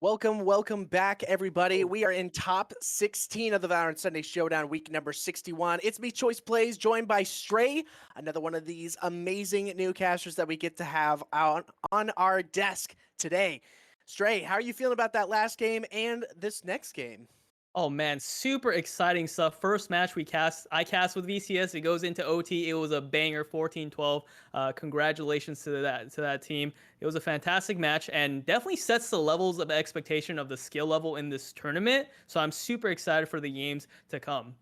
Welcome back, everybody. We are in top 16 of the Valorant Sunday Showdown, week number 61. It's me, Choice Plays, joined by Stray, another one of these amazing newcasters that we get to have on our desk today. Stray, how are you feeling about that last game and this next game? Oh man, super exciting stuff. First match I cast with VCS. It goes into OT. It was a banger, 14-12. Congratulations to that team. It was a fantastic match and definitely sets the levels of expectation of the skill level in this tournament. So I'm super excited for the games to come.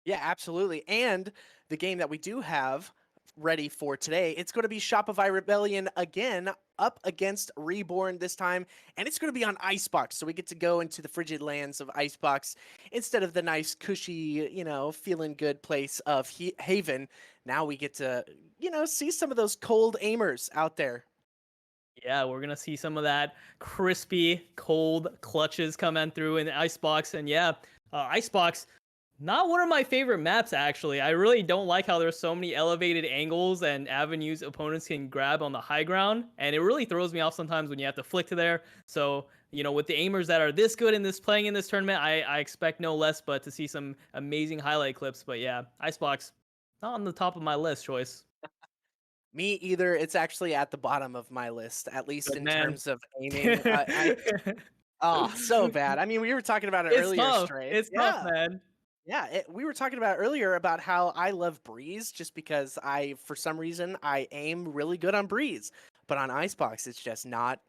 Yeah, absolutely. And the game that we do have ready for today, it's going to be Shopify Rebellion again, up against Reborn this time, and it's going to be on Icebox. So we get to go into the frigid lands of Icebox instead of the nice, cushy, feeling good place of Haven. Now we get to, see some of those cold aimers out there. Yeah, we're gonna see some of that crispy, cold clutches coming through in the Icebox, and yeah, Icebox. Not one of my favorite maps, actually. I really don't like how there's so many elevated angles and avenues opponents can grab on the high ground, and it really throws me off sometimes when you have to flick to there. So, with the aimers that are this good in this playing in this tournament, I expect no less but to see some amazing highlight clips. But yeah, Icebox, not on the top of my list, Choice. Me either. It's actually at the bottom of my list, at least Good in man. terms of aiming. Oh, so bad. I mean, we were talking about it It's earlier, tough. Stray. It's tough, Yeah. man. Yeah, we were talking about earlier about how I love Breeze just because for some reason, I aim really good on Breeze, but on Icebox, it's not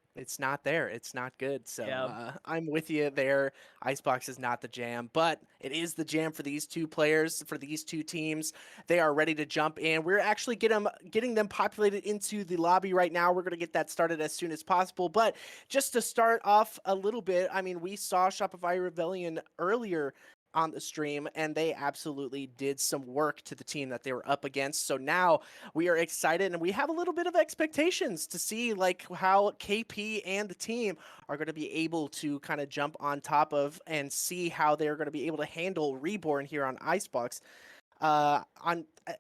there. It's not good. So Yeah. I'm with you there. Icebox is not the jam, but it is the jam for these two players, for these two teams. They are ready to jump in. We're actually getting them populated into the lobby right now. We're going to get that started as soon as possible. But just to start off a little bit, I mean, we saw Shopify Rebellion earlier on the stream, and they absolutely did some work to the team that they were up against. So now we are excited and we have a little bit of expectations to see like how KP and the team are going to be able to kind of jump on top of and see how they're going to be able to handle Reborn here on Icebox.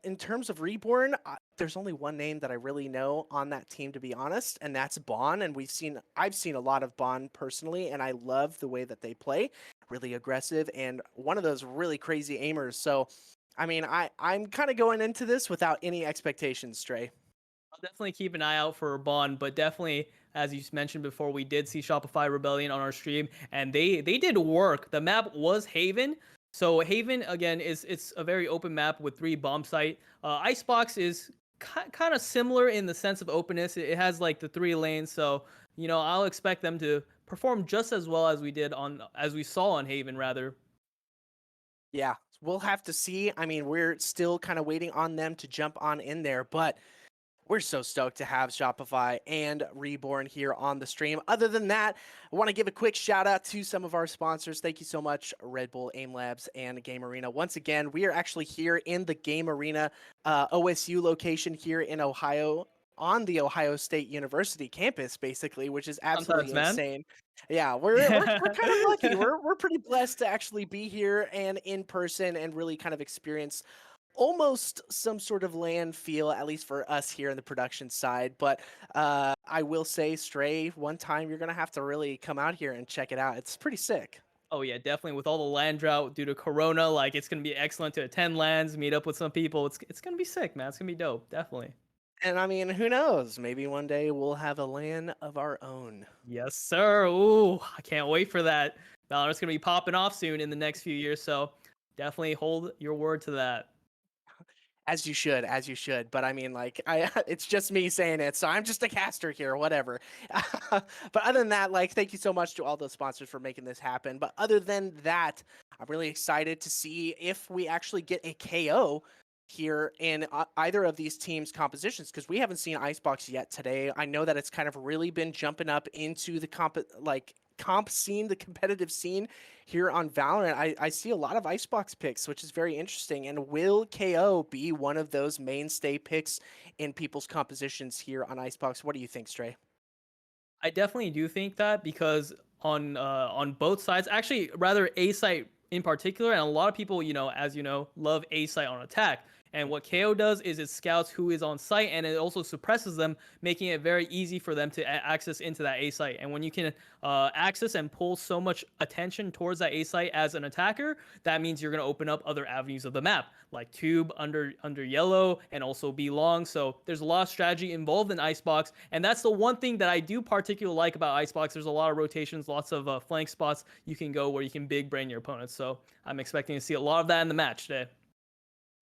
In terms of Reborn, there's only one name that I really know on that team, to be honest, and that's Bon. And I've seen a lot of Bon personally, and I love the way that they play, really aggressive and one of those really crazy aimers. So, I mean, I'm kind of going into this without any expectations, Stray. I'll definitely keep an eye out for Bond, but definitely, as you mentioned before, we did see Shopify Rebellion on our stream, and they did work. The map was Haven, so Haven again it's a very open map with 3 bomb site. Icebox is kind of similar in the sense of openness. It has like the 3 lanes, so I'll expect them to perform just as well as we saw on Haven rather. Yeah, we'll have to see. I mean, we're still kind of waiting on them to jump on in there, but we're so stoked to have Shopify and Reborn here on the stream. Other than that, I want to give a quick shout out to some of our sponsors. Thank you so much, Red Bull, Aim Labs, and Game Arena. Once again, we are actually here in the Game Arena OSU location here in Ohio, on the Ohio State University campus, basically, which is absolutely Sometimes, man. insane. Yeah, we're kind of lucky. We're pretty blessed to actually be here and in person and really kind of experience almost some sort of land feel, at least for us here in the production side. But I will say, Stray, one time you're gonna have to really come out here and check it out. It's pretty sick. Oh yeah, definitely. With all the land drought due to Corona, like it's gonna be excellent to attend lands, meet up with some people. It's gonna be sick, man. It's gonna be dope, definitely. And I mean, who knows? Maybe one day we'll have a LAN of our own. Yes, sir. Ooh, I can't wait for that. Valorant's gonna be popping off soon in the next few years, so definitely hold your word to that. As you should, as you should. But I mean, like, it's just me saying it, so I'm just a caster here, whatever. But other than that, like, thank you so much to all those sponsors for making this happen. But other than that, I'm really excited to see if we actually get a KO here in either of these teams' compositions, because we haven't seen Icebox yet today. I know that it's kind of really been jumping up into the comp scene, the competitive scene here on Valorant. I see a lot of Icebox picks, which is very interesting. And will KO be one of those mainstay picks in people's compositions here on Icebox? What do you think, Stray? I definitely do think that because on both sides, actually rather A site in particular, and a lot of people, as you know, love A site on attack. And what KO does is it scouts who is on site, and it also suppresses them, making it very easy for them to access into that A site. And when you can access and pull so much attention towards that A site as an attacker, that means you're going to open up other avenues of the map, like tube under yellow, and also B long. So there's a lot of strategy involved in Icebox, and that's the one thing that I do particularly like about Icebox. There's a lot of rotations, lots of flank spots you can go where you can big brain your opponents. So I'm expecting to see a lot of that in the match today.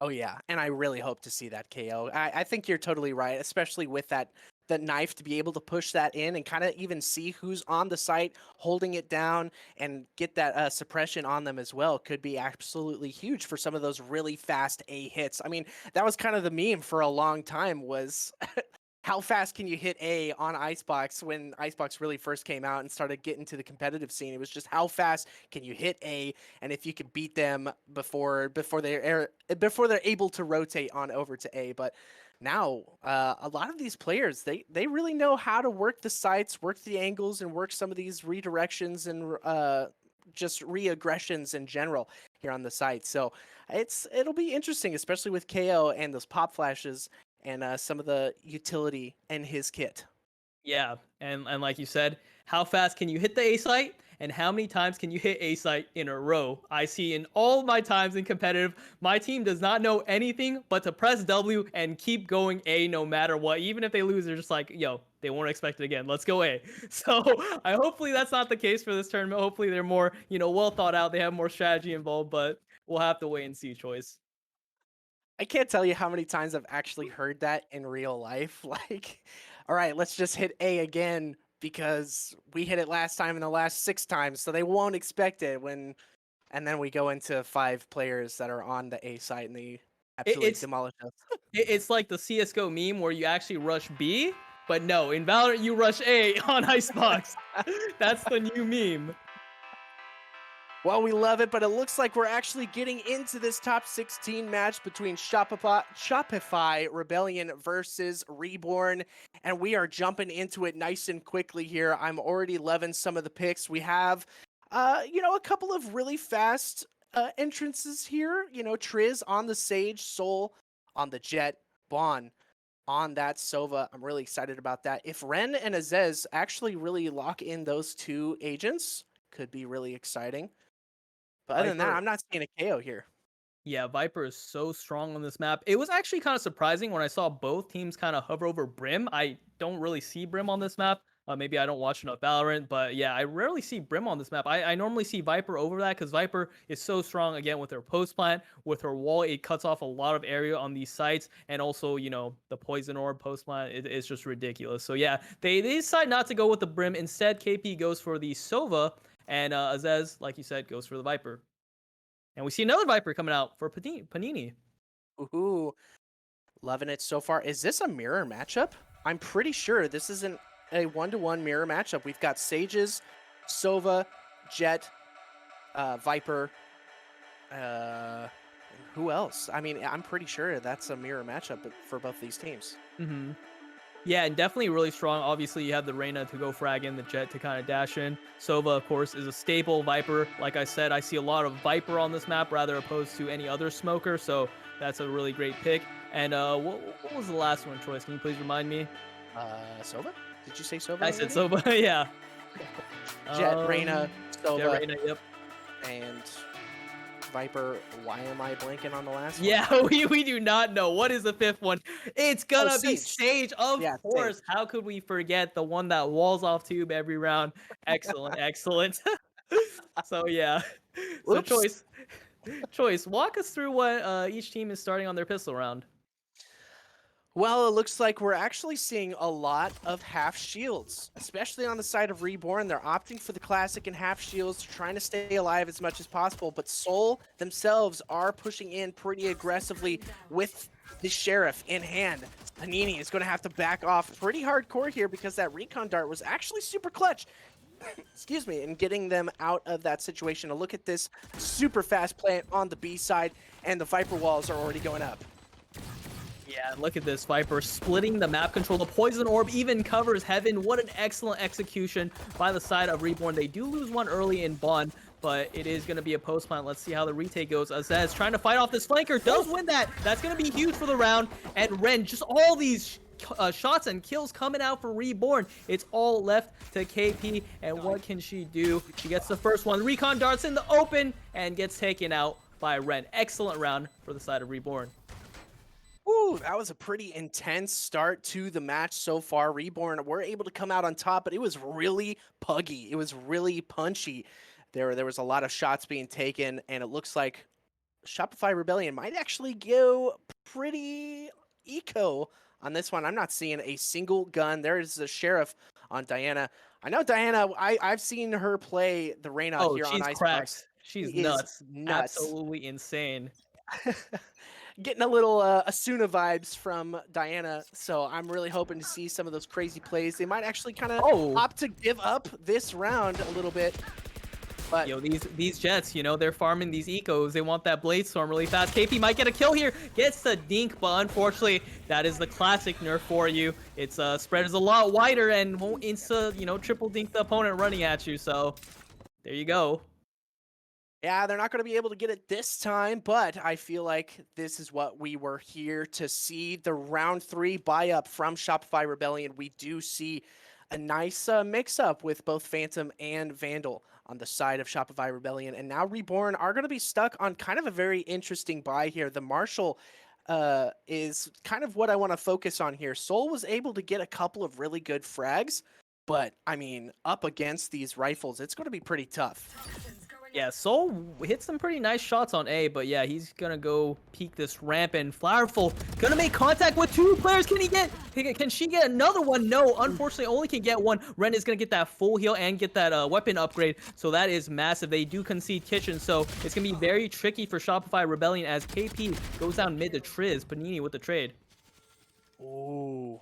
Oh yeah, and I really hope to see that KO. I think you're totally right, especially with that knife to be able to push that in and kind of even see who's on the site, holding it down, and get that suppression on them as well could be absolutely huge for some of those really fast A hits. I mean, that was kind of the meme for a long time was how fast can you hit A on Icebox when Icebox really first came out and started getting to the competitive scene? It was just how fast can you hit A, and if you could beat them before they're able to rotate on over to A. But now a lot of these players they really know how to work the sites, work the angles, and work some of these redirections and just re-aggressions in general here on the site. So it'll be interesting, especially with KO and those pop flashes and some of the utility in his kit. Yeah, and like you said, how fast can you hit the A site, and how many times can you hit A site in a row? I see in all my times in competitive, my team does not know anything but to press W and keep going A no matter what. Even if they lose, they're just like, yo, they won't expect it again. Let's go A. So I hopefully that's not the case for this tournament. Hopefully they're more, well thought out. They have more strategy involved, but we'll have to wait and see, Choice. I can't tell you how many times I've actually heard that in real life. Like, all right, let's just hit A again because we hit it last time and the last 6 times, so they won't expect it and then we go into 5 players that are on the A site and they absolutely It's demolish us. it's like the CS:GO meme where you actually rush B, but no, in Valorant you rush A on Icebox. That's the new meme. Well, we love it, but it looks like we're actually getting into this top 16 match between Shopify Rebellion versus Reborn, and we are jumping into it nice and quickly here. I'm already loving some of the picks. We have, a couple of really fast entrances here. Triz on the Sage, Soul on the Jet, Bon on that Sova. I'm really excited about that. If Ren and Azez actually really lock in those 2 agents, could be really exciting. But other than that, Viper, I'm not seeing a KO here. yeah, Viper is so strong on this map. It was actually kind of surprising when I saw both teams kind of hover over Brim. I don't really see Brim on this map. Maybe I don't watch enough Valorant, but yeah, I rarely see Brim on this map. I normally see Viper over that because Viper is so strong, again, with her post plant, with her wall. It cuts off a lot of area on these sites, and also, the poison orb post plant, it's just ridiculous. So yeah, they decide not to go with the Brim. Instead, KP goes for the Sova, and Azez, like you said, goes for the Viper. And we see another Viper coming out for Panini. Ooh, loving it so far. Is this a mirror matchup? I'm pretty sure this isn't a 1-to-1 mirror matchup. We've got Sages, Sova, Jet, Viper. Who else? I mean, I'm pretty sure that's a mirror matchup for both these teams. Mm-hmm. Yeah, and definitely really strong. Obviously, you have the Reyna to go frag in, the Jet to kind of dash in. Sova, of course, is a staple Viper. Like I said, I see a lot of Viper on this map rather opposed to any other smoker, so that's a really great pick. And what was the last one, Choice? Can you please remind me? Sova? Did you say Sova? I said Sova, yeah. Jet, Reyna, Sova, yeah, Reyna, yep. and Viper. Why am I blanking on the last one? Yeah, we do not know. What is the 5th one? It's gonna be Sage. Sage, of course. Sage. How could we forget the one that walls off tube every round? Excellent, excellent. So yeah. So Oops. Choice, walk us through what each team is starting on their pistol round. Well, it looks like we're actually seeing a lot of half shields, especially on the side of Reborn. They're opting for the classic and half shields, trying to stay alive as much as possible. But Soul themselves are pushing in pretty aggressively with the Sheriff in hand. Panini is going to have to back off pretty hardcore here because that recon dart was actually super clutch. Excuse me, in getting them out of that situation. A look at this super fast plant on the B side, and the Viper walls are already going up. Yeah, look at this Viper splitting the map control. The poison orb even covers heaven. What an excellent execution by the side of Reborn. They do lose one early in Bond, but it is going to be a post plant. Let's see how the retake goes. Azez trying to fight off this flanker, does win that. That's going to be huge for the round. And Ren, just all these shots and kills coming out for Reborn. It's all left to KP, and what can she do? She gets the first one. Recon darts in the open and gets taken out by Ren. Excellent round for the side of Reborn. Ooh, that was a pretty intense start to the match so far. Reborn were able to come out on top, but it was really puggy. It was really punchy. There was a lot of shots being taken, and it looks like Shopify Rebellion might actually go pretty eco on this one. I'm not seeing a single gun. There is the sheriff on Diana. I know Diana, I've seen her play the Reyna here on She's Icebox. cracked. She's She is nuts. Absolutely insane. Getting a little Asuna vibes from Diana, so I'm really hoping to see some of those crazy plays. They might actually kind of opt to give up this round a little bit. But yo, these Jets, you know, they're farming these ecos. They want that Blade Storm really fast. KP might get a kill here. Gets the dink, but unfortunately, that is the classic nerf for you. Its spread is a lot wider and won't insta, you know, triple dink the opponent running at you. So there you go. yeah, they're not going to be able to get it this time, but I feel like this is what we were here to see. The round 3 buy-up from Shopify Rebellion. We do see a nice mix-up with both Phantom and Vandal on the side of Shopify Rebellion. And now Reborn are going to be stuck on kind of a very interesting buy here. The Marshall is kind of what I want to focus on here. Soul was able to get a couple of really good frags, but, I mean, up against these rifles, it's going to be pretty tough. Yeah, Soul hit some pretty nice shots on A, but yeah, he's gonna go peek this ramp, and Flowerful gonna make contact with 2 players. Can she get another one? No, unfortunately, only can get one. Ren is gonna get that full heal and get that weapon upgrade, so that is massive. They do concede Kitchen, so it's gonna be very tricky for Shopify Rebellion as KP goes down mid to Triz. Panini with the trade. Ooh,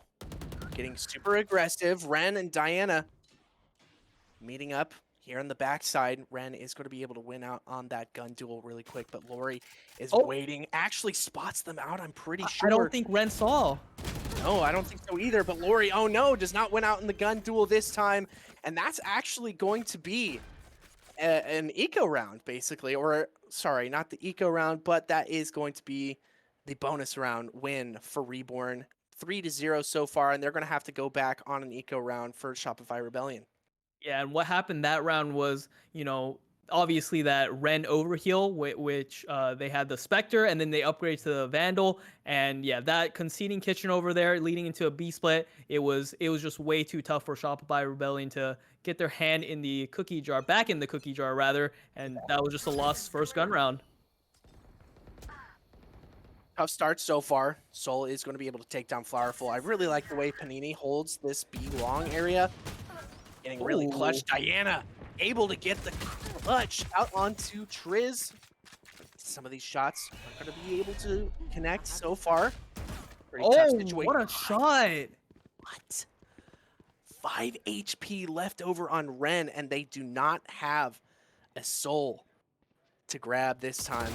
getting super aggressive. Ren and Diana meeting up here on the backside. Ren is going to be able to win out on that gun duel really quick, but Lori is waiting. Actually spots them out, I'm pretty sure. I don't think Ren saw. No, I don't think so either, but Lori, oh no, does not win out in the gun duel this time, and that's actually going to be an eco round, basically. Or, sorry, not the eco round, but that is going to be the bonus round win for Reborn. 3-0 so far, and they're going to have to go back on an eco round for Shopify Rebellion. Yeah, and what happened that round was, you know, obviously that Ren overheal, which they had the Spectre, and then they upgraded to the Vandal, and yeah, that conceding Kitchen over there leading into a B split, it was just way too tough for Shopify Rebellion to get their hand in the cookie jar, back in the cookie jar rather, and that was just a lost first gun round. Tough start so far. Soul is going to be able to take down Flowerful. I really like the way Panini holds this B long area. Getting really clutch. Diana able to get the clutch out onto Triz. Some of these shots are going to be able to connect so far. Pretty tough situation. What a shot! What? 5 HP left over on Ren, and they do not have a soul to grab this time.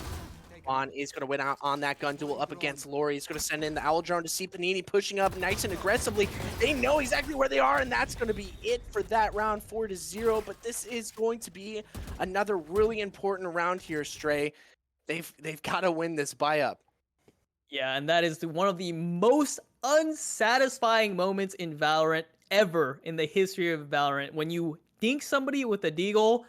On is going to win out on that gun duel up against Lori. He's going to send in the Owl Drone to see Panini pushing up nice and aggressively. They know exactly where they are, and that's going to be it for that round, 4-0. But this is going to be another really important round here, Stray. They've got to win this buy-up. Yeah, and that is one of the most unsatisfying moments in Valorant ever in the history of Valorant. When you dink somebody with a deagle,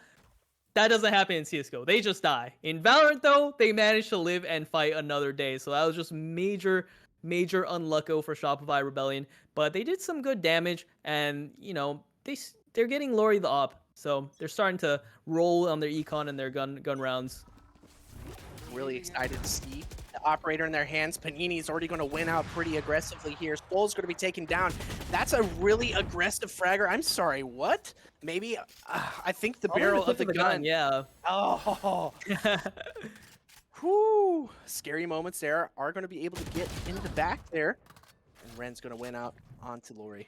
that doesn't happen in CSGO. They just die. In Valorant, though, they managed to live and fight another day. So that was just major unlucko for Shopify Rebellion. But they did some good damage, and, you know, they're getting Lori the op. So they're starting to roll on their econ and their gun rounds. Really excited to see the operator in their hands. Panini's already going to win out pretty aggressively here. Soul's going to be taken down. That's a really aggressive fragger. I'm sorry, what? Maybe, I think the barrel of the gun. Yeah. Oh. Whew. Scary moments there are going to be able to get in the back there. And Ren's going to win out onto Lori.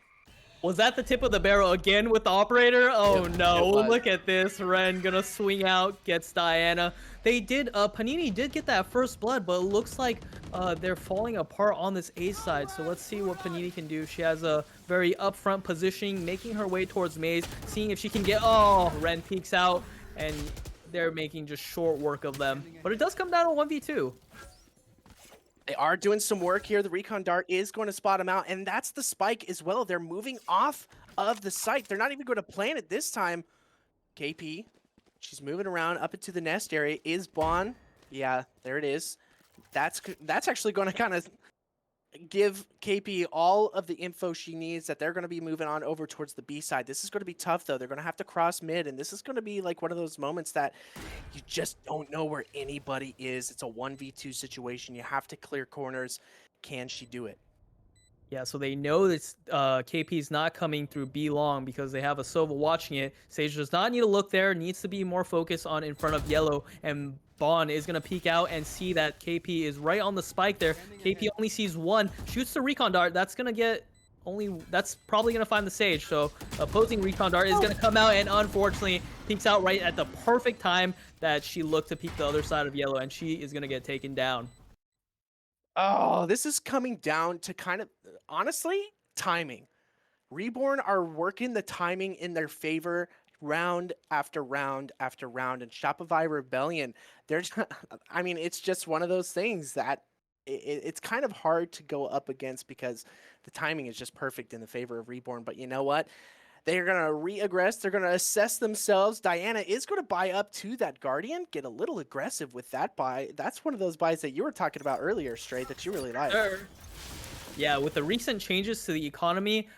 Was that the tip of the barrel again with the operator? Oh no, look at this. Ren gonna swing out, gets Diana. They did, Panini did get that first blood, but it looks like they're falling apart on this A side. So let's see what Panini can do. She has a very upfront positioning, making her way towards Maze, seeing if she can get, Ren peeks out, and they're making just short work of them. But it does come down to 1v2. They are doing some work here. The recon dart is going to spot him out, and that's the spike as well. They're moving off of the site. They're not even going to plant it this time. KP, she's moving around up into the nest area. Is Bond? Yeah, there it is. That's actually going to kind of give KP all of the info she needs that they're going to be moving on over towards the B side. This is going to be tough, though. They're going to have to cross mid, and this is going to be like one of those moments that you just don't know where anybody is. It's a 1v2 situation. You have to clear corners. Can she do it? Yeah, so they know that KP is not coming through B long because they have a Sova watching it. Sage does not need to look there, needs to be more focused on in front of yellow, and Bond is going to peek out and see that KP is right on the spike there. KP only sees one, shoots the recon dart. That's going to get that's probably going to find the Sage. So opposing recon dart is going to come out and unfortunately peeks out right at the perfect time that she looked to peek the other side of yellow, and she is going to get taken down. Oh, this is coming down to kind of, honestly, timing. Reborn are working the timing in their favor round after round after round. And Shopify Rebellion, I mean, it's just one of those things that it's kind of hard to go up against because the timing is just perfect in the favor of Reborn. But you know what? They're going to re-aggress. They're going to assess themselves. Diana is going to buy up to that Guardian, get a little aggressive with that buy. That's one of those buys that you were talking about earlier, Stray, that you really like. Sure. Yeah, with the recent changes to the economy,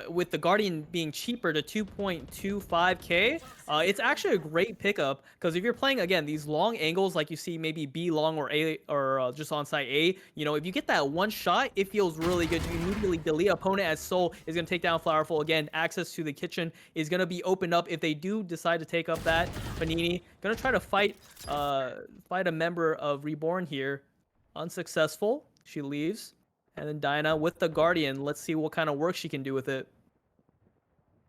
with the Guardian being cheaper to 2.25k, it's actually a great pickup because if you're playing, again, these long angles like you see maybe B long or A or just on site A, you know, if you get that one shot, it feels really good. You immediately delete opponent as Soul is going to take down Flowerful. Again, access to the kitchen is going to be opened up if they do decide to take up that. Panini going to try to fight a member of Reborn here. Unsuccessful. She leaves. And then Diana with the Guardian. Let's see what kind of work she can do with it.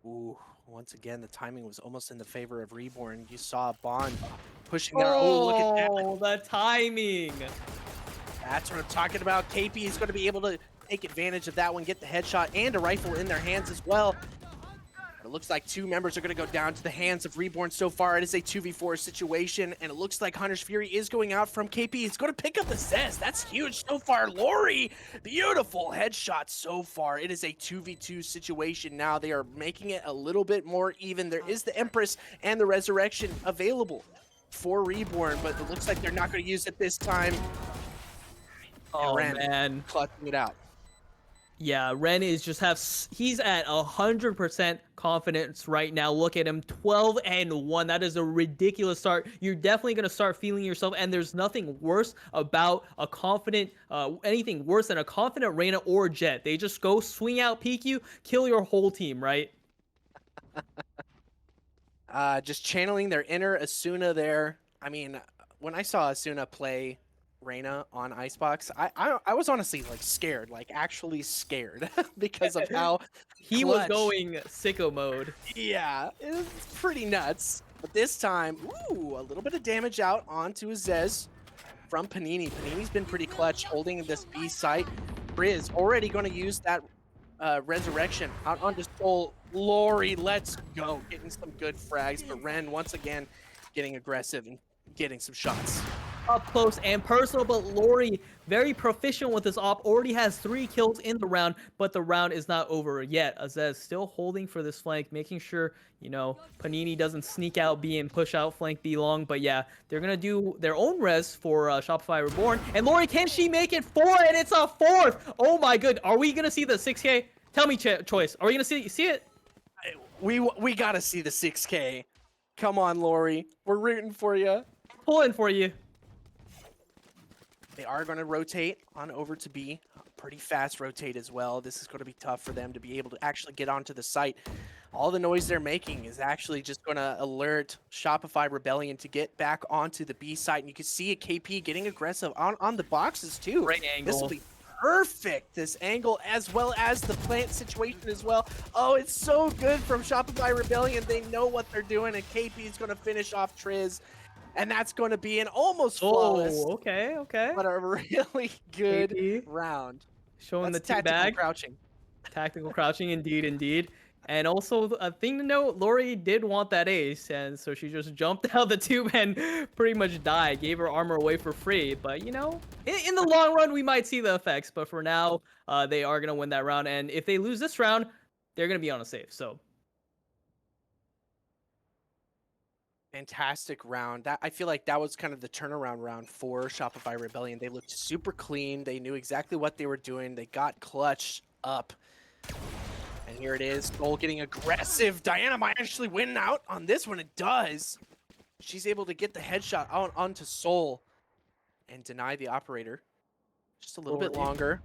Ooh, once again, the timing was almost in the favor of Reborn. You saw Bond pushing there. Oh, look at that. Oh, the timing. That's what I'm talking about. KP is going to be able to take advantage of that one, get the headshot and a rifle in their hands as well. It looks like two members are going to go down to the hands of Reborn so far. It is a 2v4 situation, and it looks like Hunter's Fury is going out from KP. He's going to pick up the Zest. That's huge so far. Lori, beautiful headshot so far. It is a 2v2 situation now. They are making it a little bit more even. There is the Empress and the Resurrection available for Reborn, but it looks like they're not going to use it this time. Oh, man. Clutching it out. Yeah, Ren is he's at 100% confidence right now. Look at him, 12-1. That is a ridiculous start. You're definitely going to start feeling yourself, and there's nothing worse about a confident, anything worse than a confident Reyna or Jett. They just go swing out, peek you, kill your whole team, right? Just channeling their inner Asuna there. I mean, when I saw Asuna play Reyna on Icebox, I was honestly like scared, like actually scared because of how he was going sicko mode. Yeah, it was pretty nuts. But this time, ooh, a little bit of damage out onto a Zez from Panini. Panini's been pretty clutch holding this B site. Briz already going to use that Resurrection out onto Soul. Lori, let's go. Getting some good frags, but Ren once again getting aggressive and getting some shots. Up close and personal, but Lori, very proficient with this op, already has 3 kills in the round, but the round is not over yet. Azez still holding for this flank, making sure, you know, Panini doesn't sneak out B and push out flank B long, but yeah, they're going to do their own res for Shopify Reborn, and Lori, can she make it 4? And it's a 4th! Oh my good, are we going to see the 6K? Tell me, Choice, are we going to see it? We got to see the 6K. Come on, Lori, we're rooting for you. Pulling for you. They are going to rotate on over to B. Pretty fast rotate as well. This is going to be tough for them to be able to actually get onto the site. All the noise they're making is actually just going to alert Shopify Rebellion to get back onto the B site. And you can see a KP getting aggressive on the boxes too. Great angle. This will be perfect, this angle, as well as the plant situation as well. Oh, it's so good from Shopify Rebellion. They know what they're doing, and KP is going to finish off Triz. And that's going to be an almost flawless, okay, but a really good KP. round. Showing That's the tactical bag. crouching. Tactical crouching, indeed. And also, a thing to note, Lori did want that ace, and so she just jumped out the tube and pretty much died. Gave her armor away for free. But, you know, in the long run, we might see the effects. But for now, they are going to win that round. And if they lose this round, they're going to be on a save. So, Fantastic round. That I feel like that was kind of the turnaround round for Shopify Rebellion. They looked super clean. They knew exactly what they were doing. They got clutch up. And here it is. Soul getting aggressive. Diana might actually win out on this one. It does. She's able to get the headshot out onto Soul and deny the operator. Just a little bit longer.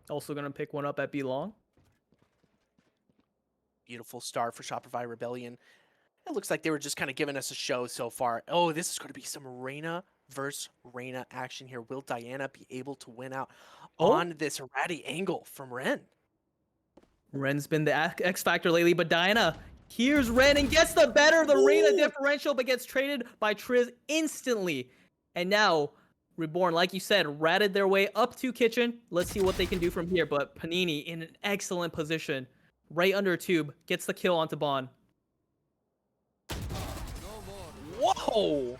Also going to pick one up at B long. Beautiful start for Shopify Rebellion. It looks like they were just kind of giving us a show so far. Oh, this is going to be some Reyna versus Reyna action here. Will Diana be able to win out on this ratty angle from Ren? Ren's been the X factor lately, but Diana hears Ren and gets the better of the Reyna differential, but gets traded by Triz instantly. And now, Reborn, like you said, ratted their way up to Kitchen. Let's see what they can do from here. But Panini in an excellent position, right under tube, gets the kill onto Bond. Whoa!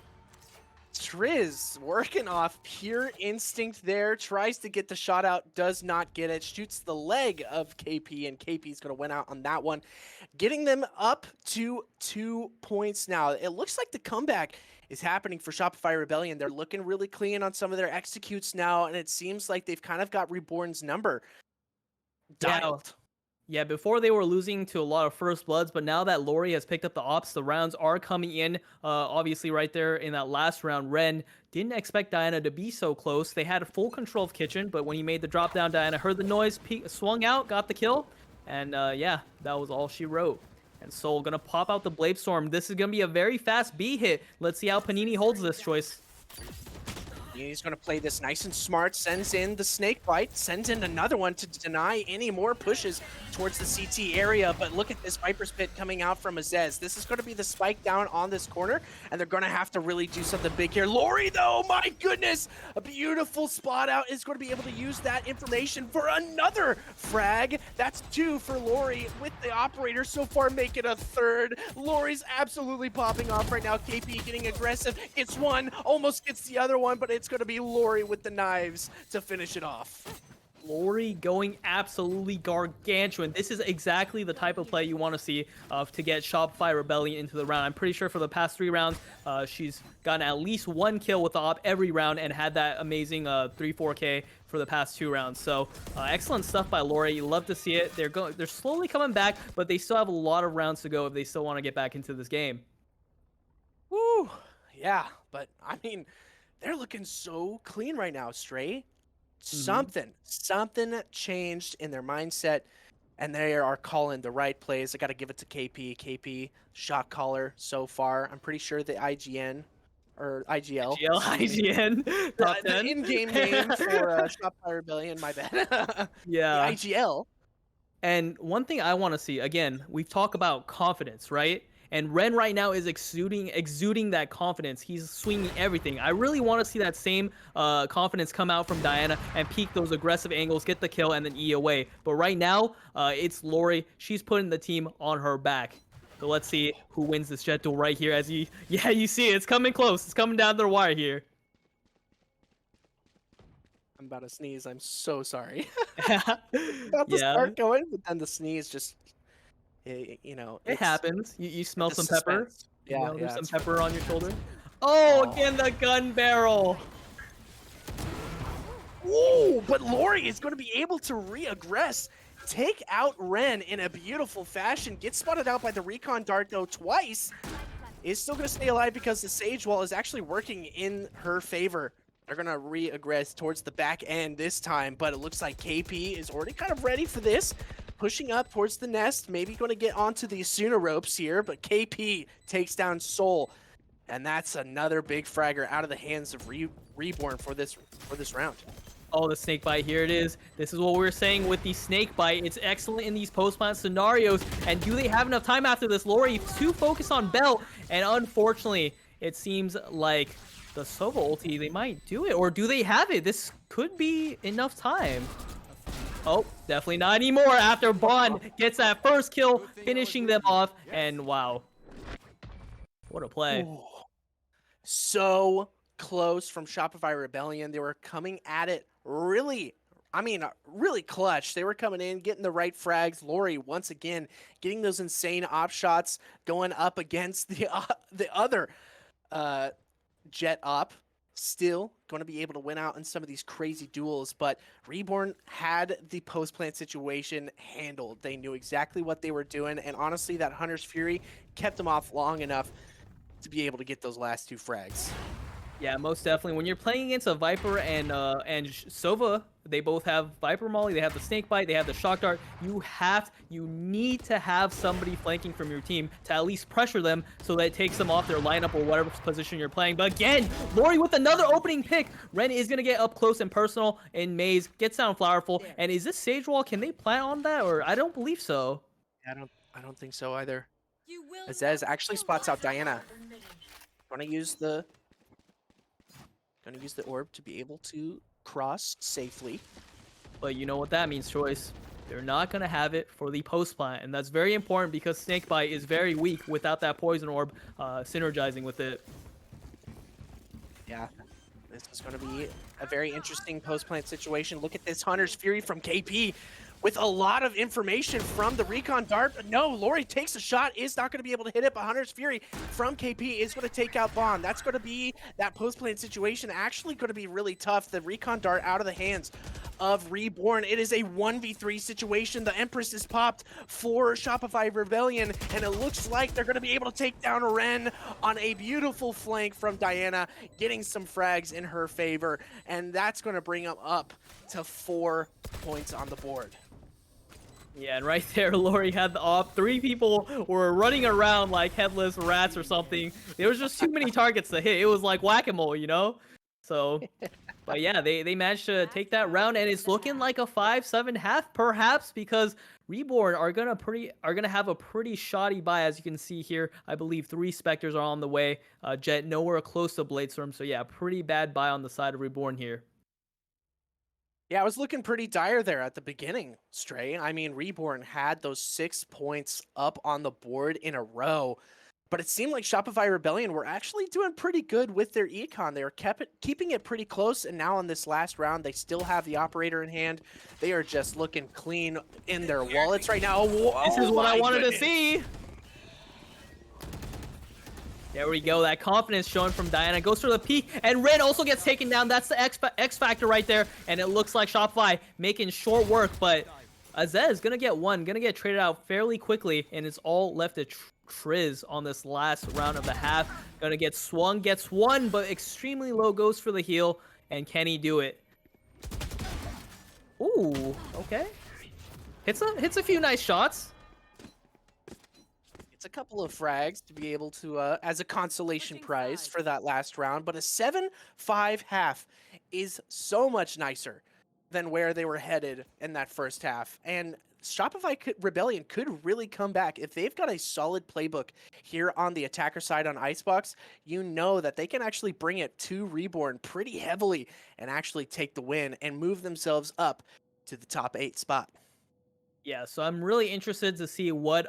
Triz working off pure instinct there, tries to get the shot out, does not get it, shoots the leg of KP, and KP's going to win out on that one, getting them up to 2 points now. It looks like the comeback is happening for Shopify Rebellion. They're looking really clean on some of their executes now, and it seems like they've kind of got Reborn's number dialed. Yeah, before they were losing to a lot of first bloods, but now that Lori has picked up the ops, the rounds are coming in. Obviously, right there in that last round, Ren didn't expect Diana to be so close. They had full control of Kitchen, but when he made the drop down, Diana heard the noise, swung out, got the kill, and yeah, that was all she wrote. And Soul gonna pop out the Blade Storm. This is gonna be a very fast B hit. Let's see how Panini holds this choice. He's going to play this nice and smart, sends in the snake bite, sends in another one to deny any more pushes towards the CT area. But look at this Viper's Pit coming out from Azez. This is going to be the spike down on this corner, and they're going to have to really do something big here. Lori, though, my goodness, a beautiful spot out, is going to be able to use that information for another frag. That's 2 for Lori with the operator so far, make it a 3rd. Lori's absolutely popping off right now. KP getting aggressive, gets one, almost gets the other one, but it's going to be Lori with the knives to finish it off. Lori going absolutely gargantuan. This is exactly the type of play you want to see to get Shopify Rebellion into the round. I'm pretty sure for the past 3 rounds, she's gotten at least 1 kill with the op every round and had that amazing 3-4K for the past 2 rounds. So excellent stuff by Lori. You love to see it. They're slowly coming back, but they still have a lot of rounds to go if they still want to get back into this game. Woo! Yeah, but I mean, they're looking so clean right now, Stray. Something changed in their mindset, and they are calling the right plays. I got to give it to KP. KP, shot caller so far. I'm pretty sure the IGN, or IGL. IGN, top 10. The in-game name for Shopify Rebellion, my bad. Yeah. The IGL. And one thing I want to see, again, we've talked about confidence, right? And Ren right now is exuding that confidence. He's swinging everything. I really want to see that same confidence come out from Diana and peak those aggressive angles, get the kill, and then E away. But right now, it's Lori. She's putting the team on her back. So let's see who wins this jet duel right here. You see it. It's coming close. It's coming down the wire here. I'm about to sneeze. I'm so sorry. About to start going, but then the sneeze just... you know, it happens. You smell some pepper. Yeah, there's some pepper on your shoulder. Oh, again, the gun barrel. Ooh, but Lori is going to be able to re-aggress, take out Ren in a beautiful fashion, get spotted out by the recon dart though twice, is still going to stay alive because the Sage Wall is actually working in her favor. They're going to re-aggress towards the back end this time, but it looks like KP is already kind of ready for this. Pushing up towards the nest, maybe going to get onto the Asuna ropes here, but KP takes down Soul, and that's another big fragger out of the hands of Reborn for this round. Oh, the snake bite, here it is. This is what we were saying with the snake bite. It's excellent in these post-plant scenarios, and do they have enough time after this? Lori to focus on Bell, and unfortunately, it seems like the Sova ulti, they might do it, or do they have it? This could be enough time. Oh, definitely not anymore after Bond gets that first kill, finishing them off. And wow, what a play. Ooh. So close from Shopify Rebellion. They were coming at it really, really clutch. They were coming in, getting the right frags. Lori, once again, getting those insane op shots, going up against the other Jet op. Still going to be able to win out in some of these crazy duels, but Reborn had the post plant situation handled. They knew exactly what they were doing, and honestly, that Hunter's Fury kept them off long enough to be able to get those last two frags. Yeah, most definitely. When you're playing against a Viper and Sova, they both have Viper Molly, they have the Snake Bite, they have the Shock Dart. You need to have somebody flanking from your team to at least pressure them so that it takes them off their lineup or whatever position you're playing. But again, Lori with another opening pick. Ren is gonna get up close and personal in Maze, gets down Flowerful. And is this Sage Wall? Can they plant on that? Or I don't believe so. I don't think so either. Azez actually spots out Diana. Gonna use the orb to be able to cross safely. But you know what that means, Choice. They're not going to have it for the post plant, and that's very important because Snakebite is very weak without that poison orb synergizing with it. Yeah, this is going to be a very interesting post plant situation. Look at this Hunter's Fury from KP with a lot of information from the recon dart. But no, Lori takes a shot, is not going to be able to hit it, but Hunter's Fury from KP is going to take out Bond. That's going to be that post plant situation actually going to be really tough. The recon dart out of the hands of Reborn. It is a 1v3 situation. The Empress is popped for Shopify Rebellion, and it looks like they're going to be able to take down Ren on a beautiful flank from Diana, getting some frags in her favor, and that's going to bring them up to 4 points on the board. Yeah, and right there, Lori had the off. 3 people were running around like headless rats or something. There was just too many targets to hit. It was like whack-a-mole, you know? So, but yeah, they managed to take that round, and it's looking like a 5-7 half, perhaps, because Reborn are gonna have a pretty shoddy buy, as you can see here. I believe 3 Spectres are on the way. Jet nowhere close to Bladestorm, so yeah, pretty bad buy on the side of Reborn here. Yeah, I was looking pretty dire there at the beginning, Stray. I mean, Reborn had those 6 points up on the board in a row, but it seemed like Shopify Rebellion were actually doing pretty good with their econ. They were keeping it pretty close, and now on this last round, they still have the operator in hand. They are just looking clean in their wallets right now. Whoa, this is what I wanted goodness. to see. There we go. That confidence showing from Diana. Goes for the peek, and Ren also gets taken down. That's the X factor right there, and it looks like Shopify making short work, but Azez gonna get traded out fairly quickly, and it's all left to Triz on this last round of the half. Gonna get swung, gets one, but extremely low, goes for the heal, and can he do it? Ooh, okay. Hits a few nice shots. It's a couple of frags to be able to, as a consolation prize for that last round, but a 7-5 half is so much nicer than where they were headed in that first half. And Shopify Rebellion could really come back. If they've got a solid playbook here on the attacker side on Icebox, you know that they can actually bring it to Reborn pretty heavily and actually take the win and move themselves up to the top 8 spot. Yeah, so I'm really interested to see what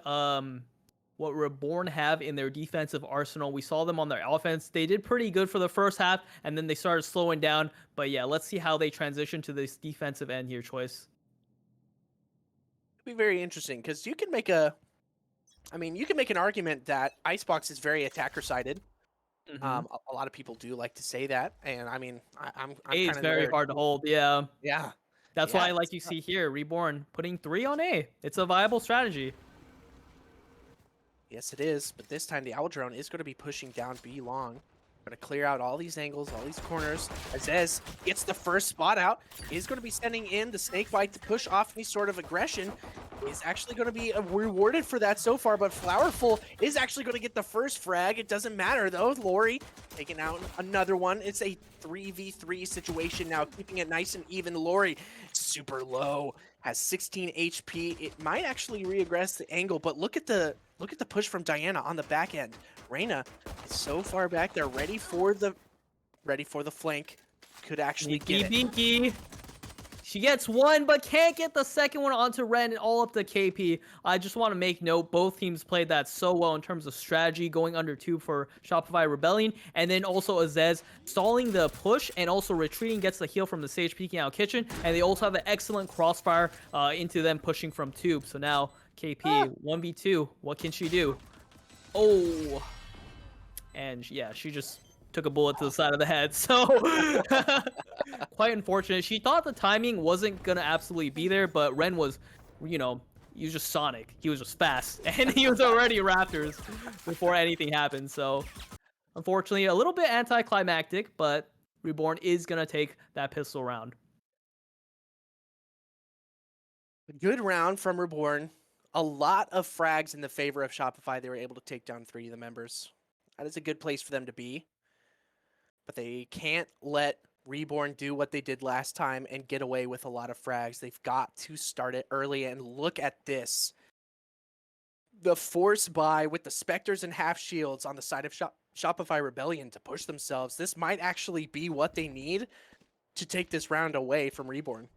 Reborn have in their defensive arsenal. We saw them on their offense. They did pretty good for the first half, and then they started slowing down. But yeah, let's see how they transition to this defensive end here, Choice. It'll be very interesting because you can make an argument that Icebox is very attacker-sided. Mm-hmm. A lot of people do like to say that, and I mean, I'm It's very hard to hold. Yeah. Yeah. That's why, like you see here, Reborn putting 3 on A. It's a viable strategy. Yes, it is, but this time the Owl Drone is going to be pushing down B long. Going to clear out all these angles, all these corners. Azez gets the first spot out. Is going to be sending in the Snake Bite to push off any sort of aggression. Is actually going to be rewarded for that so far, but Flowerful is actually going to get the first frag. It doesn't matter, though. Lori taking out another one. It's a 3v3 situation now, keeping it nice and even. Lori, super low, has 16 HP. It might actually reaggress the angle, but look at the push from Diana on the back end. Reyna is so far back there, ready for the flank. Could actually get it. Binky. She gets one, but can't get the second one onto Ren and all up to KP. I just want to make note, both teams played that so well in terms of strategy, going under 2 for Shopify Rebellion, and then also Azez stalling the push and also retreating, gets the heal from the Sage peeking out kitchen, and they also have an excellent crossfire into them pushing from tube. So now KP, 1v2, what can she do? Oh, and yeah, she just took a bullet to the side of the head. So quite unfortunate. She thought the timing wasn't gonna absolutely be there, but Ren was, you know, he was just Sonic. He was just fast, and he was already Raptors before anything happened. So unfortunately, a little bit anticlimactic, but Reborn is gonna take that pistol round. Good round from Reborn. A lot of frags in the favor of Shopify. They were able to take down 3 of the members. That is a good place for them to be. But they can't let Reborn do what they did last time and get away with a lot of frags. They've got to start it early, and look at this. The force buy with the Spectres and half shields on the side of Shopify Rebellion to push themselves. This might actually be what they need to take this round away from Reborn.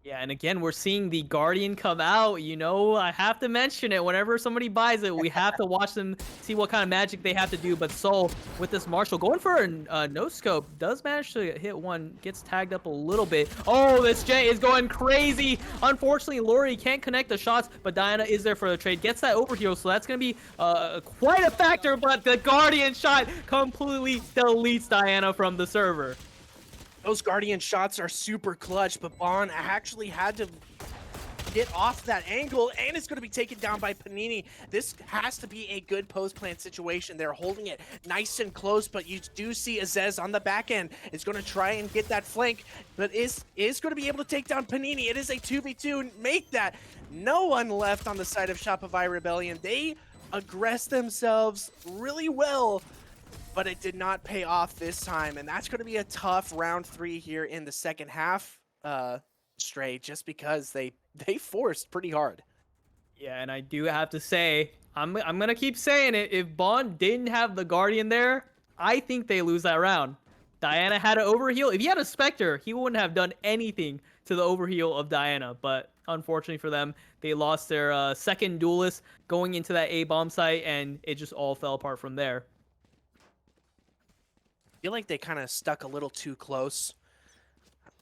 Yeah, and again, we're seeing the Guardian come out. You know, I have to mention it. Whenever somebody buys it, we have to watch them, see what kind of magic they have to do. But Soul, with this Marshall, going for a no-scope, does manage to hit one, gets tagged up a little bit. Oh, this Jay is going crazy. Unfortunately, Lori can't connect the shots, but Diana is there for the trade. Gets that overheal, so that's going to be quite a factor, but the Guardian shot completely deletes Diana from the server. Those Guardian shots are super clutch, but Bon actually had to get off that angle, and it's going to be taken down by Panini. This has to be a good post-plant situation. They're holding it nice and close, but you do see Azez on the back end is going to try and get that flank, but is going to be able to take down Panini. It is a 2v2. Make that. No one left on the side of Shopify Rebellion. They aggress themselves really well, but it did not pay off this time, and that's going to be a tough round 3 here in the second half, Stray, just because they forced pretty hard. Yeah, and I do have to say, I'm gonna keep saying it. If Bond didn't have the Guardian there, I think they lose that round. Diana had an overheal. If he had a Spectre, he wouldn't have done anything to the overheal of Diana. But unfortunately for them, they lost their second duelist going into that A bomb site, and it just all fell apart from there. I feel like they kind of stuck a little too close.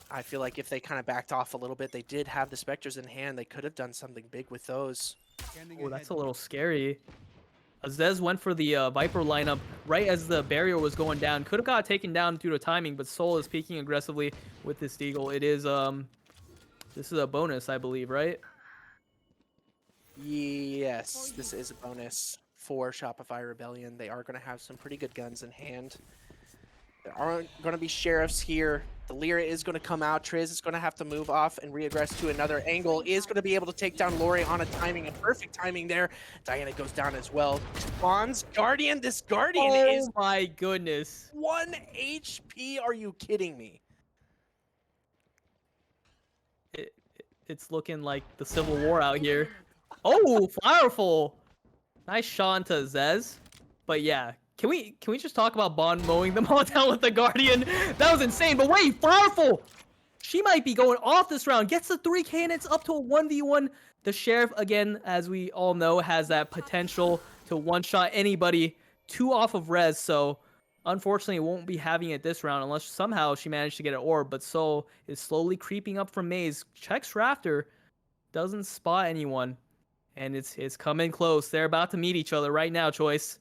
I feel like if they kind of backed off a little bit, they did have the Spectres in hand. They could have done something big with those. Oh, that's a little scary. Azez went for the Viper lineup right as the barrier was going down. Could have got taken down due to timing, but Soul is peeking aggressively with this Deagle. It is, this is a bonus, I believe, right? Yes, this is a bonus for Shopify Rebellion. They are going to have some pretty good guns in hand. There aren't going to be sheriffs here. The Lyra is going to come out. Triz is going to have to move off and reaggress to another angle. Is going to be able to take down Lori on a timing, a perfect timing there. Diana goes down as well. Bonds Guardian. This Guardian is... Oh my goodness. 1 HP. Are you kidding me? It's looking like the Civil War out here. Oh, Flowerful. Nice shot to Zez. But yeah. Can we just talk about Bond mowing them all down with the Guardian? That was insane. But wait, Flowerful! She might be going off this round. Gets the 3 cannons up to a 1v1. The Sheriff, again, as we all know, has that potential to one-shot anybody 2 off of res. So, unfortunately, won't be having it this round unless somehow she managed to get an orb. But Soul is slowly creeping up from Maze. Checks Rafter. Doesn't spot anyone. And it's coming close. They're about to meet each other right now, Choice.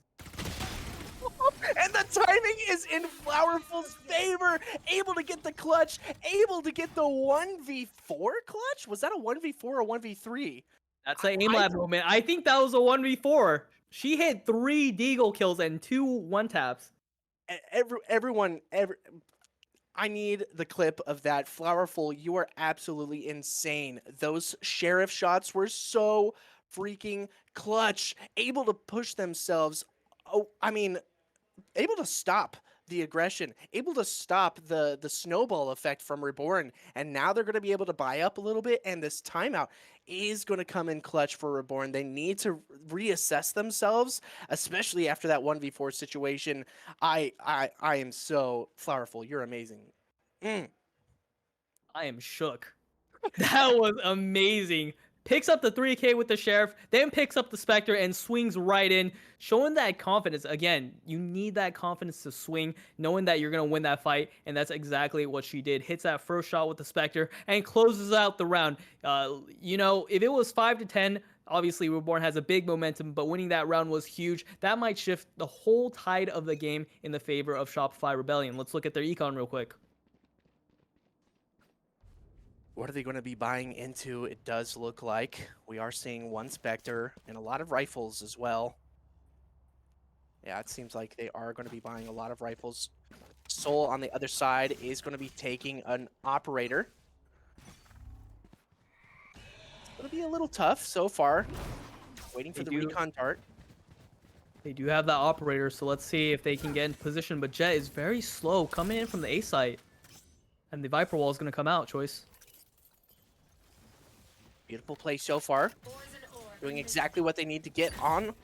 And the timing is in Flowerful's favor. Able to get the clutch. Able to get the 1v4 clutch? Was that a 1v4 or 1v3? That's an aim lab moment. I think that was a 1v4. She hit 3 Deagle kills and 2 one-taps. Everyone, I need the clip of that. Flowerful, you are absolutely insane. Those sheriff shots were so freaking clutch. Able to push themselves. Oh, I mean, able to stop the aggression, able to stop the snowball effect from Reborn, and now they're going to be able to buy up a little bit, and this timeout is going to come in clutch for Reborn. They need to reassess themselves, especially after that 1v4 situation. I am so Flowerful. You're amazing. I am shook. That was amazing. Picks up the 3K with the Sheriff, then picks up the Spectre and swings right in, showing that confidence. Again, you need that confidence to swing, knowing that you're going to win that fight, and that's exactly what she did. Hits that first shot with the Spectre and closes out the round. If it was 5-10, obviously Reborn has a big momentum, but winning that round was huge. That might shift the whole tide of the game in the favor of Shopify Rebellion. Let's look at their econ real quick. What are they going to be buying into? It does look like we are seeing one Spectre and a lot of rifles as well. Yeah, it seems like they are going to be buying a lot of rifles. Soul on the other side is going to be taking an operator. It's going to be a little tough so far. Waiting for the recon dart. They do have that operator, so let's see if they can get in position. But Jet is very slow coming in from the A site. And the Viper wall is going to come out, Choice. Beautiful play so far. Doing exactly what they need to get on.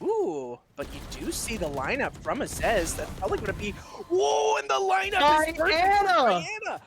Ooh, but you do see the lineup from Azez. That's probably going to be... Whoa, and the lineup is Diana!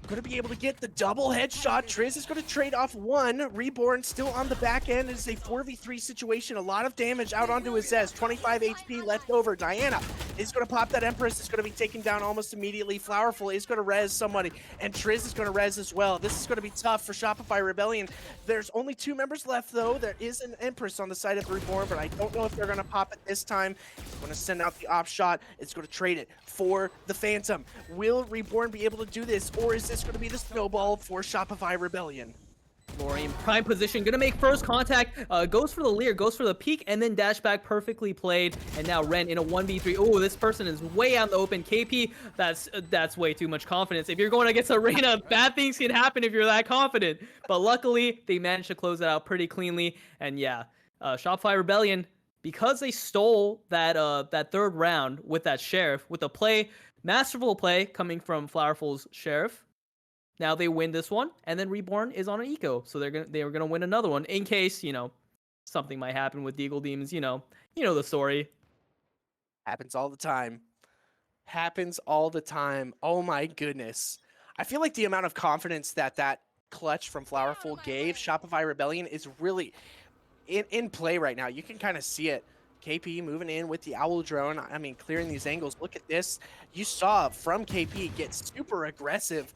Going to be able to get the double headshot. Triz is going to trade off one. Reborn still on the back end. It is a 4v3 situation. A lot of damage out onto Azez. 25 HP left over. Diana is going to pop that Empress. Is going to be taken down almost immediately. Flowerful is going to res somebody. And Triz is going to res as well. This is going to be tough for Shopify Rebellion. There's only 2 members left, though. There is an Empress on the side of Reborn, but I don't know if they're going to pop it this time. It's going to send out the op shot. It's going to trade it for the Phantom. Will Reborn be able to do this, or is this going to be the snowball for Shopify Rebellion? Lori in prime position, gonna make first contact, goes for the leer, goes for the peek, and then dash back, perfectly played. And now Ren in a 1v3. Oh, this person is way out in the open. KP, that's way too much confidence. If you're going against Arena, bad things can happen if you're that confident. But luckily, they managed to close it out pretty cleanly. And yeah, Shopify Rebellion, because they stole that third round with that Sheriff, with a play, masterful play coming from Flowerful's Sheriff. Now they win this one, and then Reborn is on an eco, so they were gonna win another one in case something might happen with Deagle Demons. You know the story. Happens all the time. Happens all the time. Oh my goodness! I feel like the amount of confidence that clutch from Flowerful gave Shopify Rebellion is really in play right now. You can kind of see it. KP moving in with the Owl Drone. I mean, clearing these angles. Look at this. You saw from KP get super aggressive,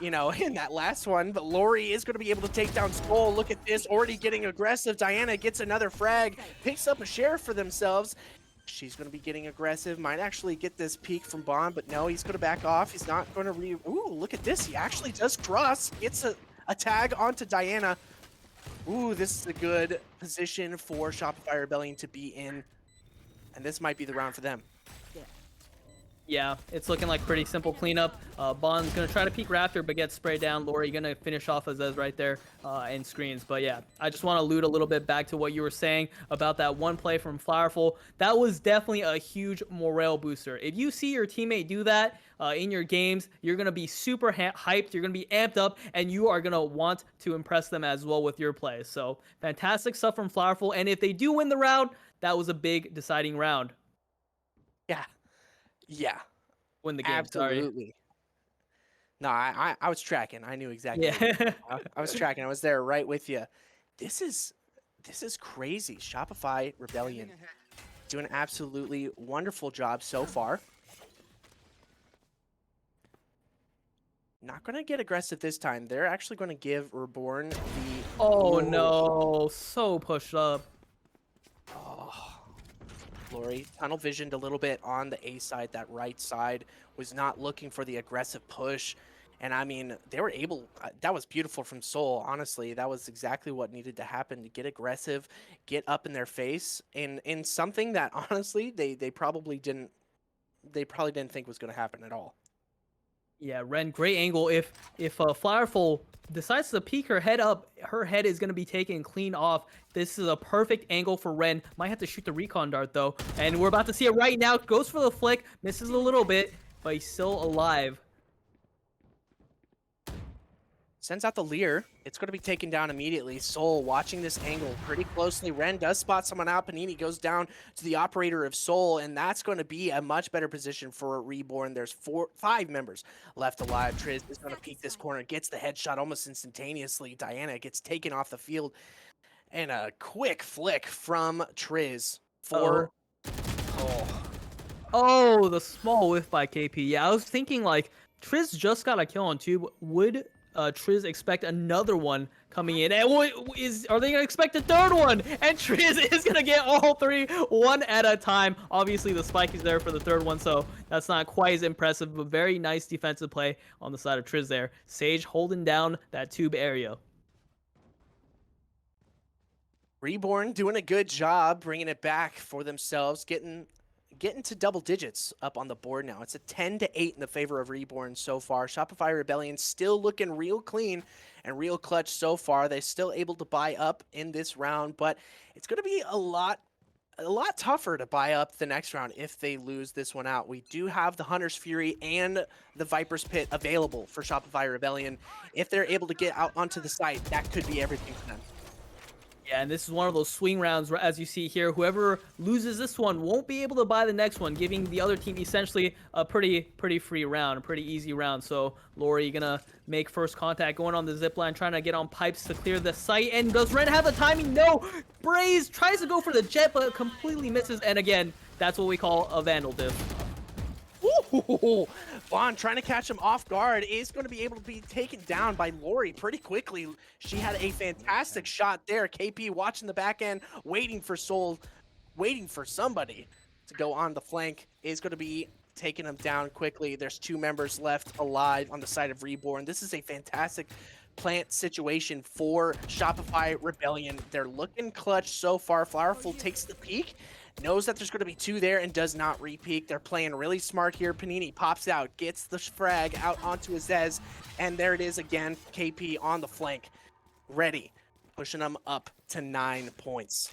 in that last one. But Lori is going to be able to take down Skull. Look at this, already getting aggressive. Diana gets another frag, picks up a Sheriff for themselves. She's going to be getting aggressive. Might actually get this peek from Bond, but no, he's going to back off. He's not going to Ooh, look at this. He actually does cross. Gets a tag onto Diana. Ooh, this is a good position for Shopify Rebellion to be in. And this might be the round for them. Yeah, it's looking like pretty simple cleanup. Bond's going to try to peek Raptor, but gets sprayed down. Lori going to finish off Azez right there and screens. But yeah, I just want to allude a little bit back to what you were saying about that one play from Flowerful. That was definitely a huge morale booster. If you see your teammate do that in your games, you're going to be super hyped. You're going to be amped up, and you are going to want to impress them as well with your plays. So fantastic stuff from Flowerful. And if they do win the round, that was a big deciding round. Yeah. Win the game. Absolutely. Sorry. No, I was tracking. I knew exactly. Yeah. I was tracking. I was there right with you. This is crazy. Shopify Rebellion doing an absolutely wonderful job so far. Not going to get aggressive this time. They're actually going to give Reborn the... Oh, no. So pushed up. Oh. Lori tunnel visioned a little bit on the A side. That right side was not looking for the aggressive push. And I mean, they were able, that was beautiful from Soul. Honestly, that was exactly what needed to happen, to get aggressive, get up in their face in something that honestly, they probably didn't think was going to happen at all. Yeah, Ren, great angle. If Flowerful decides to peek her head up, her head is going to be taken clean off. This is a perfect angle for Ren. Might have to shoot the recon dart, though. And we're about to see it right now. Goes for the flick. Misses a little bit, but he's still alive. Sends out the Leer. It's going to be taken down immediately. Soul watching this angle pretty closely. Ren does spot someone out. Panini goes down to the operator of Soul, and that's going to be a much better position for Reborn. There's 5 members left alive. Triz is going to peek this corner, gets the headshot almost instantaneously. Diana gets taken off the field, and a quick flick from Triz for Soul. Oh, the small whiff by KP. Yeah, I was thinking like Triz just got a kill on Tube. Would Triz expect another one coming in? And are they gonna expect a third one? And Triz is gonna get all 3 one at a time. Obviously, the spike is there for the third one, so that's not quite as impressive. But very nice defensive play on the side of Triz there. Sage holding down that Tube area. Reborn doing a good job bringing it back for themselves, getting to double digits up on the board now. It's a 10-8 in the favor of Reborn so far. Shopify Rebellion still looking real clean and real clutch so far. They're still able to buy up in this round, but it's going to be a lot tougher to buy up the next round if they lose this one out. We do have the Hunter's Fury and the Viper's Pit available for Shopify Rebellion. If they're able to get out onto the site, that could be everything for them. Yeah, and this is one of those swing rounds where, as you see here, whoever loses this one won't be able to buy the next one, giving the other team essentially a pretty free round, a pretty easy round. So Lori gonna make first contact, going on the zip line, trying to get on pipes to clear the site. And does Ren have the timing? No! Braze tries to go for the jet, but completely misses. And again, that's what we call a Vandal diff. Ooh, Vaughn trying to catch him off guard is going to be able to be taken down by Lori pretty quickly. She had a fantastic shot there. KP watching the back end, waiting for Soul, waiting for somebody to go on the flank, is going to be taking him down quickly. There's 2 members left alive on the side of Reborn. This is a fantastic plant situation for Shopify Rebellion. They're looking clutch so far. Flowerful takes the peek, knows that there's going to be 2 there and does not re-peek. They're playing really smart here. Panini pops out, gets the frag out onto Azez, and there it is again. KP on the flank, ready, pushing them up to 9 points.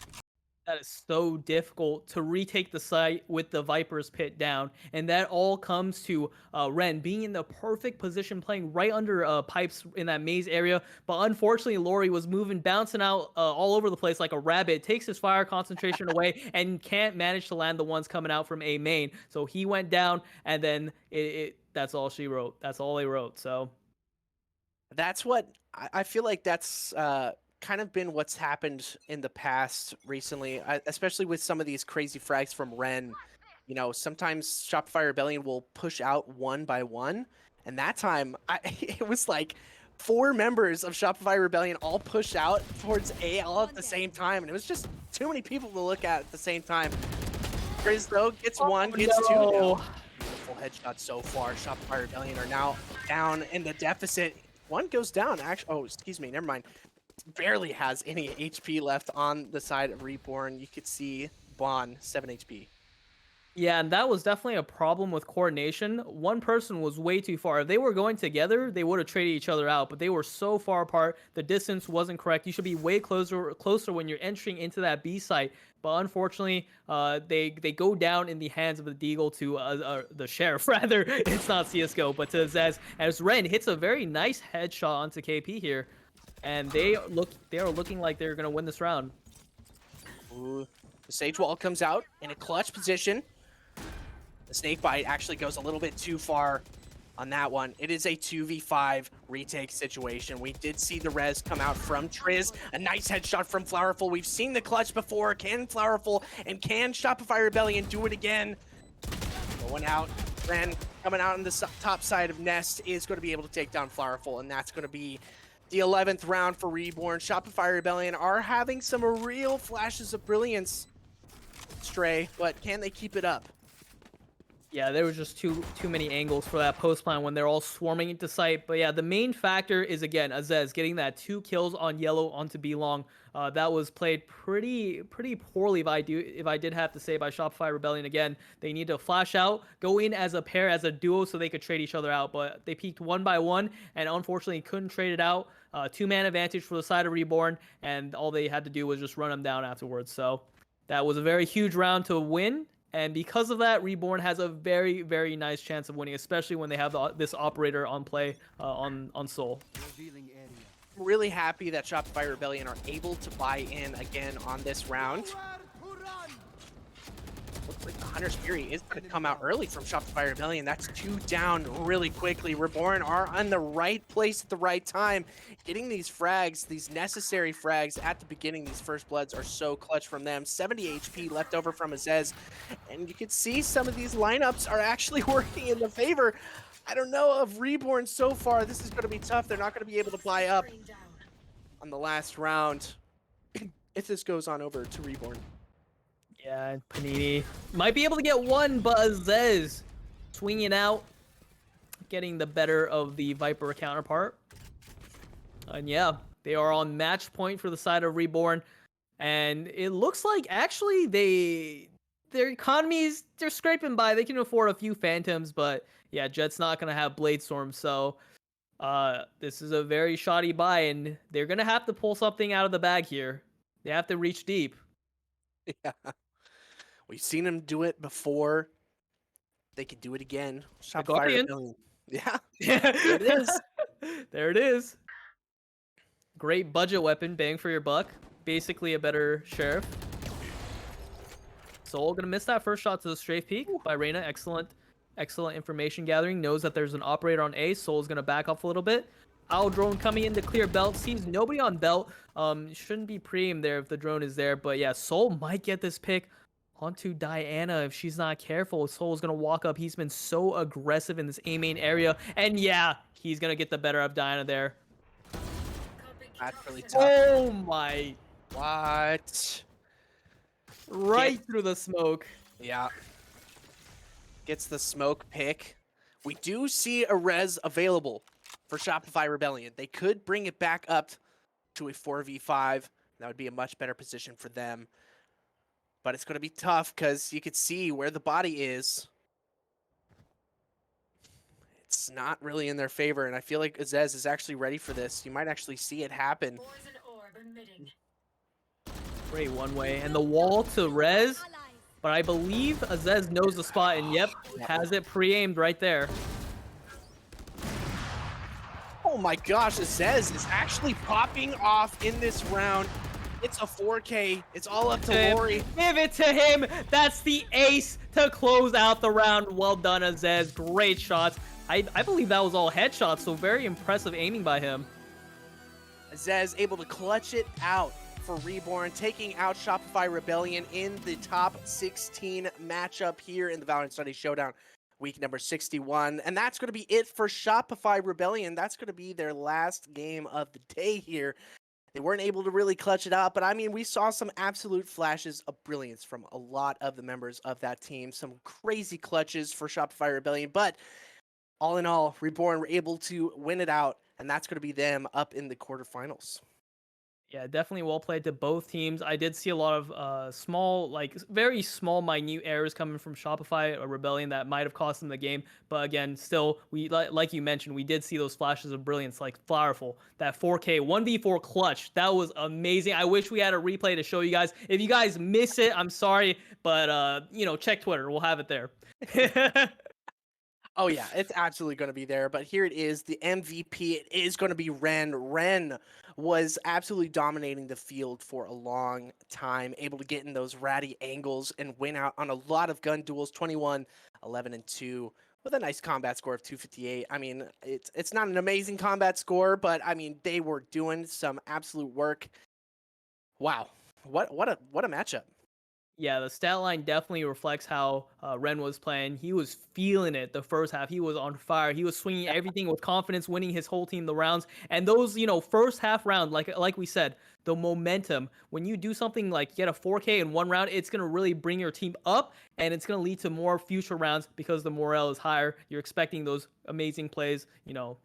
That is so difficult to retake the site with the Viper's Pit down. And that all comes to Ren being in the perfect position, playing right under pipes in that maze area. But unfortunately, Lori was moving, bouncing out all over the place like a rabbit, takes his fire concentration away, and can't manage to land the ones coming out from A main. So he went down, and then that's all she wrote. That's all they wrote. So that's what I feel like that's kind of been what's happened in the past recently, especially with some of these crazy frags from Ren. You know, sometimes Shopify Rebellion will push out 1 by 1, and that time it was like 4 members of Shopify Rebellion all push out towards A all at the same time, and it was just too many people to look at the same time. Grizz though gets 1, gets 2 now. Beautiful headshot so far. Shopify Rebellion are now down in the deficit. 1 goes down, actually. Oh, excuse me, never mind. Barely has any HP left on the side of Reborn. You could see Bon 7 HP. yeah, and that was definitely a problem with coordination. One person was way too far. If they were going together, they would have traded each other out, but they were so far apart. The distance wasn't correct. You should be way closer when you're entering into that B site. But unfortunately, they go down in the hands of the Deagle to the Sheriff, rather. It's not CSGO, but to Zez. As Ren hits a very nice headshot onto KP here. And they are looking like they're gonna win this round. Ooh. The Sage Wall comes out in a clutch position. The Snake Bite actually goes a little bit too far on that one. It is a 2v5 retake situation. We did see the res come out from Triz. A nice headshot from Flowerful. We've seen the clutch before. Can Flowerful and can Shopify Rebellion do it again? Going out. Ren coming out on the top side of Nest is going to be able to take down Flowerful, and that's going to be the 11th round for Reborn. Shopify Rebellion are having some real flashes of brilliance, Stray, but can they keep it up? Yeah, there was just too many angles for that post plan when they're all swarming into sight. But yeah, the main factor is, again, Azez getting that 2 kills on yellow onto B long. That was played pretty poorly, if I did have to say, by Shopify Rebellion. Again, they need to flash out, go in as a pair, as a duo, so they could trade each other out. But they peaked 1 by 1, and unfortunately couldn't trade it out. 2-man advantage for the side of Reborn, and all they had to do was just run them down afterwards. So that was a very huge round to win. And because of that, Reborn has a very, very nice chance of winning, especially when they have this operator on play on Soul. I'm really happy that Shopify Rebellion are able to buy in again on this round. Looks like the Hunter's Fury is going to come out early from Shopify Rebellion. That's 2 down really quickly. Reborn are on the right place at the right time. Getting these frags, these necessary frags at the beginning, these first bloods are so clutch from them. 70 HP left over from Azez. And you can see some of these lineups are actually working in the favor. I don't know of Reborn so far. This is going to be tough. They're not going to be able to buy up on the last round if this goes on over to Reborn. Yeah, Panini might be able to get one, but Azez swinging out, getting the better of the Viper counterpart. And yeah, they are on match point for the side of Reborn. And it looks like actually their economies, they're scraping by. They can afford a few Phantoms, but yeah, Jet's not going to have Bladestorm. So this is a very shoddy buy, and they're going to have to pull something out of the bag here. They have to reach deep. Yeah. We've seen them do it before. They could do it again. Shopify Rebellion. Yeah. There it is. There it is. Great budget weapon, bang for your buck. Basically a better sheriff. Soul gonna miss that first shot to the strafe peek by Reyna. Excellent information gathering. Knows that there's an operator on A. Soul's gonna back off a little bit. Owl drone coming in to clear belt. Sees nobody on belt. Shouldn't be pre-aimed there if the drone is there. But yeah, Soul might get this pick onto Diana if she's not careful. Soul's gonna walk up. He's been so aggressive in this A main area. And yeah, he's gonna get the better of Diana there. That's really tough. Oh my. What? Right through the smoke. Yeah. Gets the smoke pick. We do see a res available for Shopify Rebellion. They could bring it back up to a 4v5. That would be a much better position for them. But it's going to be tough because you could see where the body is. It's not really in their favor, and I feel like Azez is actually ready for this. You might actually see it happen. Great one way. And the wall to res. But I believe Azez knows the spot, and yep, has it pre-aimed right there. Oh my gosh, Azez is actually popping off in this round. It's a 4K. It's all up to Lori. Give it to him. That's the ace to close out the round. Well done, Azez. Great shots. I believe that was all headshots, so very impressive aiming by him. Azez able to clutch it out for Reborn, taking out Shopify Rebellion in the top 16 matchup here in the Valorant Studies Showdown, week number 61. And that's going to be it for Shopify Rebellion. That's going to be their last game of the day here. They weren't able to really clutch it out, but I mean, we saw some absolute flashes of brilliance from a lot of the members of that team. Some crazy clutches for Shopify Rebellion, but all in all, Reborn were able to win it out, and that's going to be them up in the quarterfinals. Yeah, definitely well played to both teams. I did see a lot of small, like very small, minute errors coming from Shopify or Rebellion that might have cost them the game. But again, still, we like you mentioned, we did see those flashes of brilliance, like Flowerful, that 4K 1v4 clutch. That was amazing. I wish we had a replay to show you guys. If you guys miss it, I'm sorry, but you know, check Twitter. We'll have it there. Oh yeah, it's absolutely going to be there. But here it is, the MVP. It is going to be Ren. Ren was absolutely dominating the field for a long time, able to get in those ratty angles and win out on a lot of gun duels, 21, 11, and 2, with a nice combat score of 258. I mean, it's not an amazing combat score, but I mean, they were doing some absolute work. Wow, what a matchup. Yeah, the stat line definitely reflects how Ren was playing. He was feeling it the first half. He was on fire. He was swinging everything with confidence, winning his whole team the rounds. And those, first half round, like we said, the momentum, when you do something like get a 4K in one round, it's going to really bring your team up, and it's going to lead to more future rounds because the morale is higher. You're expecting those amazing plays,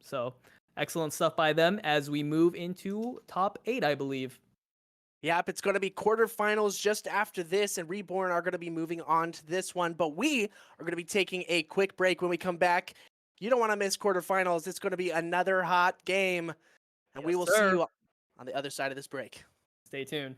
so excellent stuff by them as we move into top 8, I believe. Yep, it's going to be quarterfinals just after this, and Reborn are going to be moving on to this one. But we are going to be taking a quick break. When we come back, you don't want to miss quarterfinals. It's going to be another hot game, and we will see you on the other side of this break. Stay tuned.